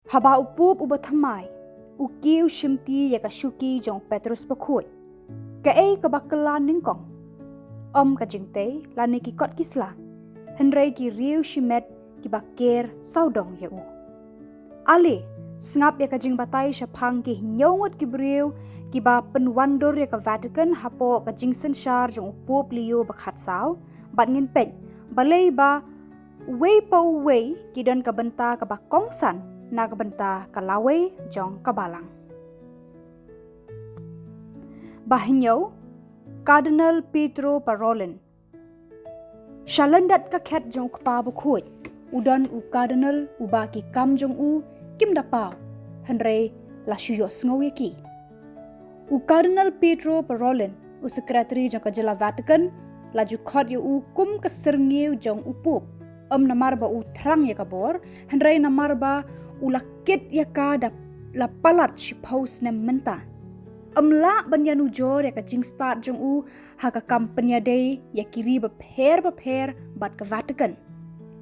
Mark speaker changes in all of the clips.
Speaker 1: Haba upup ubathamai, ukiu shimti ya kashuki jong Petrus bakhoy. Kae kabakalan ningkong. Ka jingte lani ki kot kisla. Henrei ki riu shimet ki baker saudong ya u. Ali ngap ya kajing batai syapang ki nyongot ki briu ki ba penwandur ya ka Vatican hapo kajing sensyar jong upup liu bakhat saw bat ngin pej balei ba wei pau wei ki don ka benta ka ba kongsan na ka benta ka lawe jong ka balang. Bahinyo Cardinal Pedro Parolin Shalandat ka khet jong kpa bakhoy udan u Cardinal uba ki kam jong u kim dapau henrei la shuyos ngoyeki. U Cardinal Pedro Parolin u sekretari jong ka jela Vatican la ju khot yu u kum ka serngeu jong upop namar ba u thrang ya kabor henrei namar ba u lakit ya ka da la palat shi pos nem menta la banyanu jor ya ka jing start jong u ha ka kampanya day ya kiri ba pher bat ka Vatican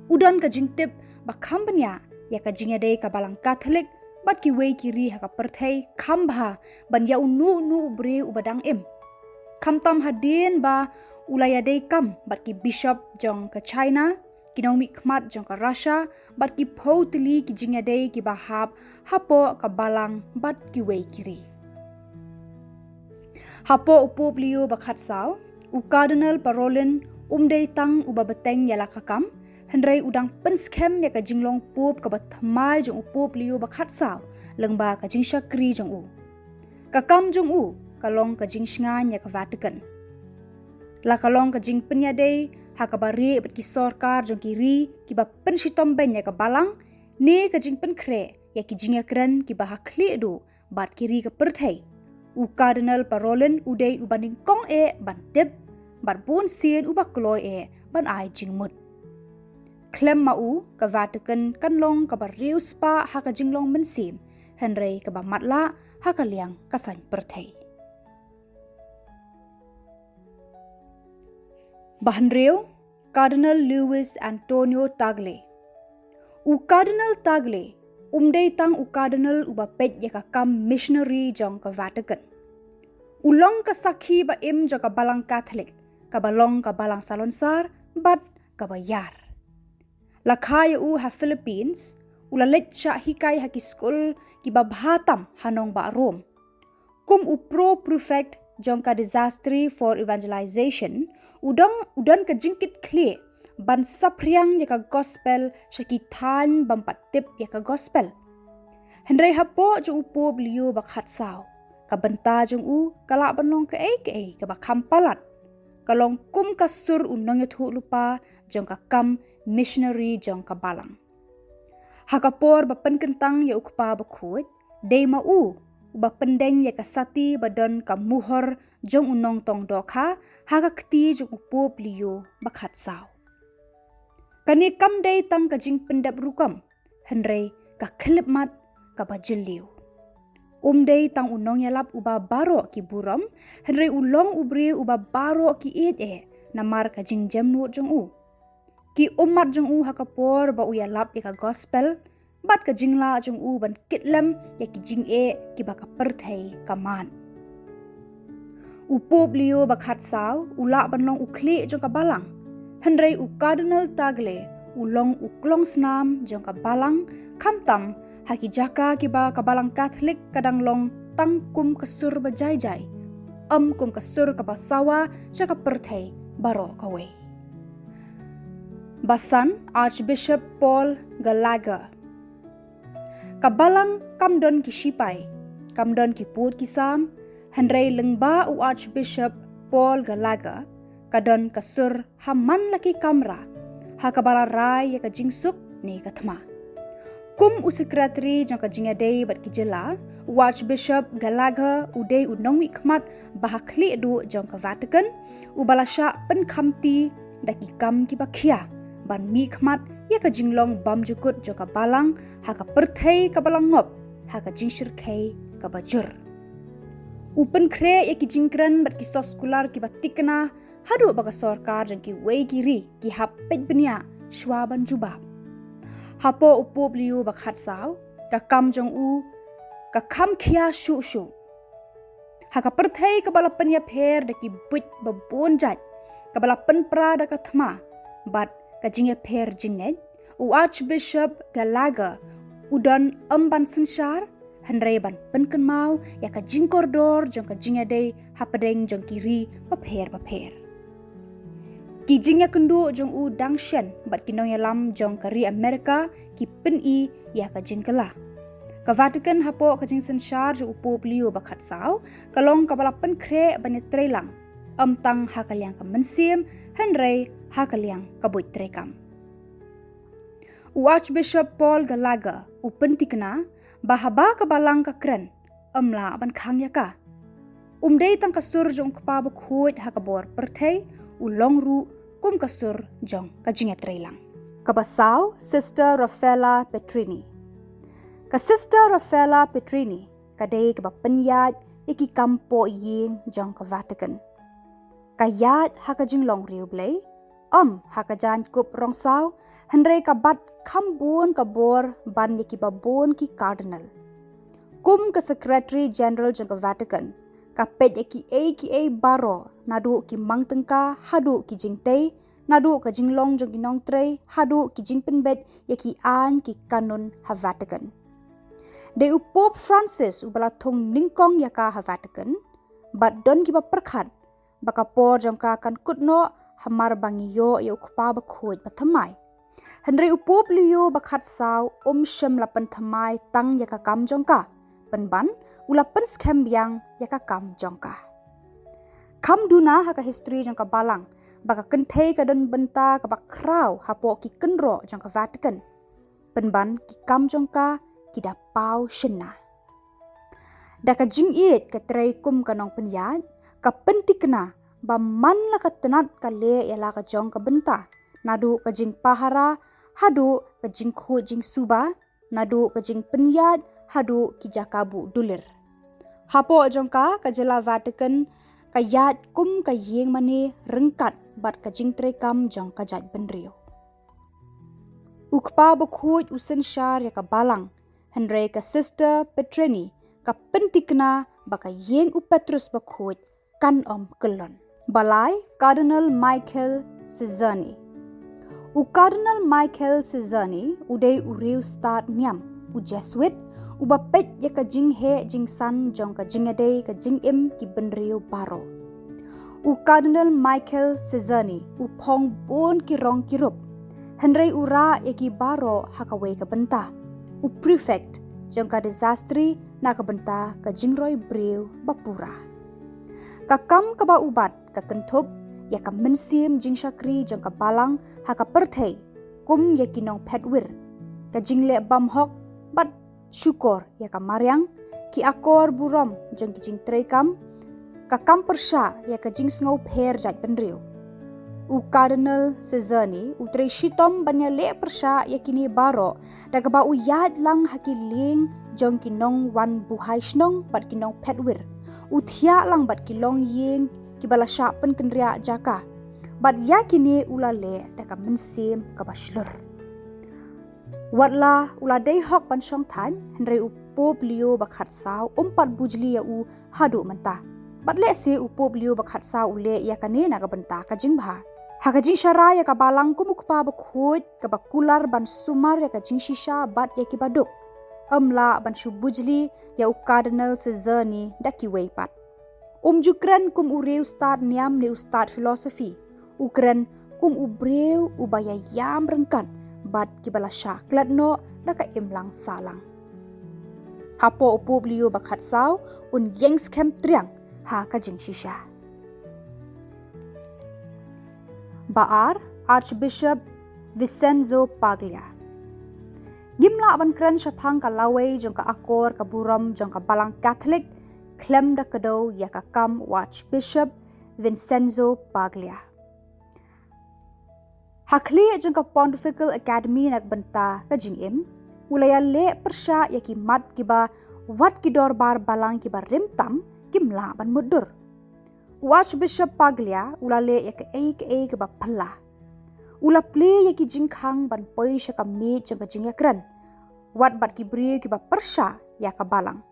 Speaker 1: udan ka jing tip ba kampanya ya ka jing day ka balang Catholic bat ki wei kiri ha ka perthai khambha ban ya nu bre u badang em khamtam hadin ba ulaya day kam bat ki bishop jong ka China kinomi khmat jong ka Russia bat ki photli ki jing day ki bahap hapo ka balang bat ki wei kiri hapo upop liu bakhat saw u Cardinal Parolin umdei tang uba beteng yala kakam henrei udang penskem ya ka jinglong pop ka bathamai jong upop liu bakhat saw lengba ka jing shakri jong u kakam jong u kalong ka jing shngan ya ka Vatican la kalong ka jing penya dei ha ka bari bet ki sarkar jong kiri ki ba penshitom ben ya ka balang ne ka jing pen khre ya ki jing yakran ki ba hakli du bat kiri ka perthai u Cardinal Parolin udei ubaning kong ban tip bat bun sien ubakloi ban ai jingmut klem mau ka Vatican kanlong ka bariu spa ha ka jinglong mensim henrei ka ba matla ha ka liang kasan perthai bahanreu Cardinal Luis Antonio Tagle u Cardinal Tagle umdei tang u Cardinal uba pet ya ka kam missionary jong ka Vatican ulong ka sakhi ba im jong ka balang Catholic ka balong ka balang salonsar bat ka bayar la khaya u ha Philippines ula let sha hikai ha ki school ki ba bhatam hanong ba Rome kum u pro prefect jong ka disaster for evangelization udan ka jingkit kle ban sapriang ya ka gospel shakitan bampat tip ya ka gospel henrei hapo jo upo bliu bakhat saw ka benta jong u kala banong ka ka ba khampalat kalong kum kasur unong yathu lupa jong ka kam missionary jong ka balang hakapor ba penkentang ya ukpa bakhut dei ma u ba pendeng ya ka sati badan ka muhor jong unong tong dokha haga kti jong upo bliu bakhat saw kani kam day tang ka jing pendap rukam henrei ka khlip mat ka bajiliu day tang unong yalap uba baro ki buram henrei ulong ubre uba baro ki namar ka jing jamnu jong u ki umat jong u hakapor ba uyalap ya ka gospel bat ka jingla jong u ban kitlam ya ki jing ki ba ka perthai kaman upop liu bakhat saw ula banlong ukli jong ka balang henrei u Cardinal Tagle ulong uklong snam jong ka balang kamtam haki jaka ki ba ka balang Catholic kadang long tangkum kasur ba jai kum kasur ka basawa jaka perthai baro kawe basan Archbishop Paul Gallagher kabalang kamdon ki sipai kamdon ki put kisam henrei lengba u Archbishop Paul Gallagher kadon kasur haman laki kamra ha kabala rai ya ka jingsuk ni kathma kum u sekretari jong ka jinga dei bat ki jela Archbishop Gallagher udei unong mi khmat bahakli du jong ka Vatican u balasha pen khamti daki kam ki Khia ban mi khmat ya ka jinglong bam jukut jong ka balang ha ka perthai ka balang ngop ha ka jingshir khai ka bajur upen kre ya ki jingkran bat ki soskular ki batikna hadu baga sarkar jang ki wei kiri ki hap pej benia shwaban jubab hapo upop liu bakhat saw ka kam jong u ka kam Khia shu shu haka perthei ka balapan ya pher da ki but babon jat ka balapan pra da ka thma bat ka jing ya pher jinnet u Archbishop Gallagher udan amban senshar hanrei ban penken mau ya ka jing koridor jong ka jing ya dei hapadeng jong kiri papher ki jing ya kendu jong u dangshen bat kinong ya lam jong kari Amerika ki pen i ya ka jing kala ka Vatican hapo ka jing senshar jo upop liu bakhat sau kalong ka balapan kre ban trelang amtang hakaliang ka mensim hanrei hakaliang ka buit trekam Archbishop Paul Gallagher upentikna bahaba ka balang ka kren amla ban khang ya ka umdei tang kasur jong kpa ba khoi hakabor perthei ulong ru kum kasur jong ka jinga trelang ka basau Sister Rafaela Petrini ka Sister Rafaela Petrini ka dei ka penyat iki kampo ying jong ka Vatican ka yat haka jing long riu blei haka jan kup rong sau hanrei ka bat khambon ka bor ban yaki babon ki cardinal kum ka Secretary General jong ka Vatican ka pet yaki a baro nadu ki mangtengka hadu ki jingtei nadu ka jinglong jong kinong trei hadu ki jingpenbet yaki an ki kanun ha Vatican de Pope Francis ubala thong ningkong yaka ha Vatican bat don ki ba perkhat baka por jong ka kan kutno hamar bangiyo ya ukpa ba khoj pathamai hanrei upop liyo bakhat sau shem lapan thamai tang yaka kam jongka penban ulapan scam yang yaka kam jongka kam duna haka history jongka balang baka kenthei ka don benta ka bakrau hapo ki kenro jongka Vatican penban ki kam jongka ki da pau shenna daka jing it ka trei kum kanong penyat ka pentikna ba man la ka tenat ka le ya la ka jong ka benta nadu ka jing pahara hadu ka jing khu jing suba nadu ka jing penyat hadu ki jakabu dulir hapo jong ka jela Vatican ka yat kum ka yeng mane rengkat bat ka jing trekam jong ka jat benrio ukpa ba khoj usen shar ya ka balang hanrei ka Sister Petrini ka pentikna ba ka yeng u Petrus ba khoj kan kelon balai Cardinal Michael Sezzani Cardinal Michael Sezzani udai uriu start NIAM Jesuit ubapet ya ka jing he jing san jong ka jing adei ka jing im ki benriu baro Cardinal Michael Sezzani pong bon ki rong ki rup hanrei ura ya ki baro hakawei ka benta prefect jong ka desastri na ka benta ka jingroi breu bapura kakam ka ba ubat ka kentup ya ka mensim jing shakri jong ka balang ha ka perthei kum ya kinong petwir ka jingle bam hok bat syukur ya ka maryang ki akor burom jong ki jing trekam ka kam persha ya ka jing sngo pher jat benriu Cardinal Sezzani trei shitom banya le persha ya kini baro da ka ba yad lang hakiling jong kinong wan buhai snong bat kinong petwir uthia lang bat kilong yeng ki bala sha pen kendria jaka bat ya kini ulale da ka mensim ka baslur watla uladei hok pan shong than henrei upop liu bakhat sau pat bujli ya hadu menta bat le se upop liu bakhat sau ule ya kane na ka benta ka jingbha haka jing shara ya ka balang kumukpa ba khoj ka bakular ban sumar ya ka jing shisha bat ya ki baduk amla ban shu bujli ya Cardinal Sezzani da ki weipat jukran kum ureu start NIAM ne start philosophy ukran kum ubreu ubaya yam rengkan bat ki bala shaklat no da ka imlang salang hapo upop liu bakhat sau yengs kem triang ha ka jing shisha Baar Archbishop Vincenzo Paglia Gimla aban kran shapang ka laway jong ka akor ka buram jong ka balang Catholic klem da kado ya ka kam Archbishop Vincenzo Paglia Hakli jong ka Pontifical Academy nagbenta ka jingim ulaya le persya ya ki mat kiba wat ki dorbar balang kiba rimtam gimla ban mudur Archbishop Paglia ulale ya ka ke ba palla ula ple ya ki jingkhang ban poi sha ka me jong ka jingya kran wat bat ki brie ki ba persha ya ka balang.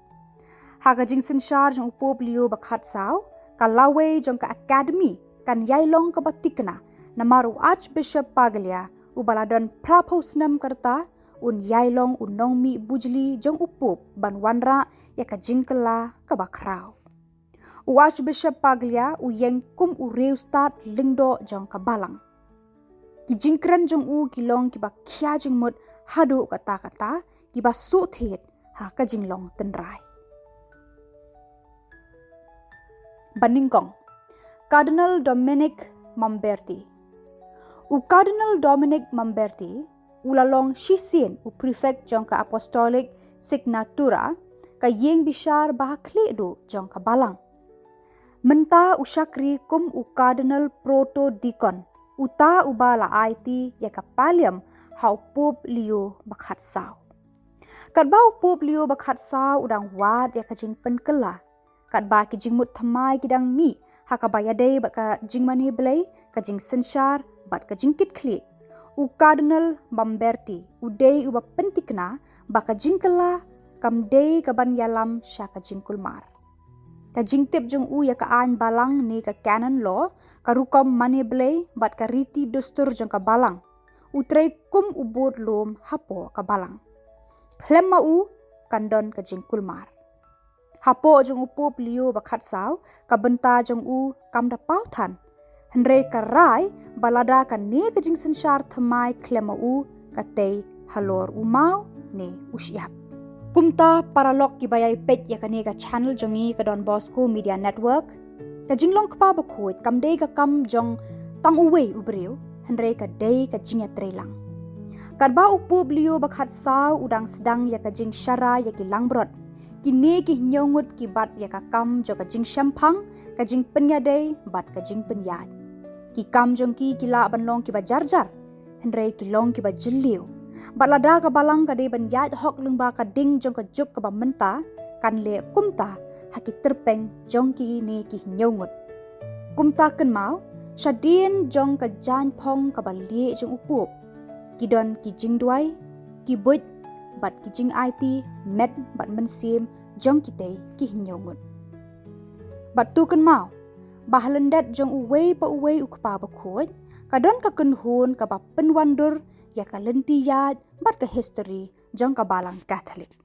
Speaker 1: Haga jing senshar jong upop liu ba khat saw ka lawe jong ka academy kan yailong ka batikna namaru Archbishop Paglia ubaladon praposnam karta un yailong unong mi bujli jong upop ban wanra ya ka jingkela ka bakraw. Archbishop Paglia u yeng kum u reustat lingdo jong ka balang. Ki jingkran jong u kilong ki ba Khia jing mut hadu kata ki ba su thet ha ka jinglong tenrai. Baningkong Cardinal Dominic Mamberti. Cardinal Dominic Mamberti ulalong shisien u prefect jong ka apostolic signatura ka yeng bishar bahakli do jong ka balang. Menta usakri kum Cardinal proto deacon uta ubala IT ya ka paliam hau pop liu bakhat saw. Kadbau pop liu bakhat saw udang wad ya ka jing penkela. Kadba ki jing mut thamai kidang mi hakabayade bat ka jing mani belai ka jing senshar bat ka jing kitkli. Cardinal Mamberti udei uba pentikna baka jingkela kam dei ka ban yalam sya ka jing kulmar. Ka jing tip jong ya ka an balang ni ka canon law ka rukom mani belai bat ka riti dustur jong ka balang. Utrei kum ubod lom hapo ka balang. Klemma kandon ka jing kulmar. Hapo jong upop liu bakhat saw ka benta jong kam da pautan. Henrei ka rai balada ka ne ka jing senshar thamai klema ka tei halor mau ne usyap. Kumta paralok ki bayai pet ya ka ne ka channel jongi ka Don Bosco Media Network. Ka jinglong kpa bakhoit kam dei ka kam jong tang uwei ubreu henrei ka dei ka jing ya trelang. Kadba upop liu bakhat saw udang sedang ya ka jing syara ya ki langbrot. Kini ki nyongut ki bat ya ka kam jo ka jing syampang ka jing penyadai bat ka jing penyad. Ki kam jong ki la banlong ki ba jarjar henrei ki long ki ba jiliu. Bat lada ka balang ka dei ban yad hok lungba ka ding jong ka juk ka ba menta kan le kumta haki Tyrpeng jong ki ne ki nyongut. Kumta kan mau syadien jong ka jan pong ka ba le jong upop. Ki don ki jing duai ki buit bat ki jing IT met bat mensim jong kitei ki nyongut. Bat tu kan mau bahalendat jong uwei pa uwei ukpa bakhoit kadon ka kunhun ka ba penwandur ya ka lentiyat bat ka history jong ka balang Catholic.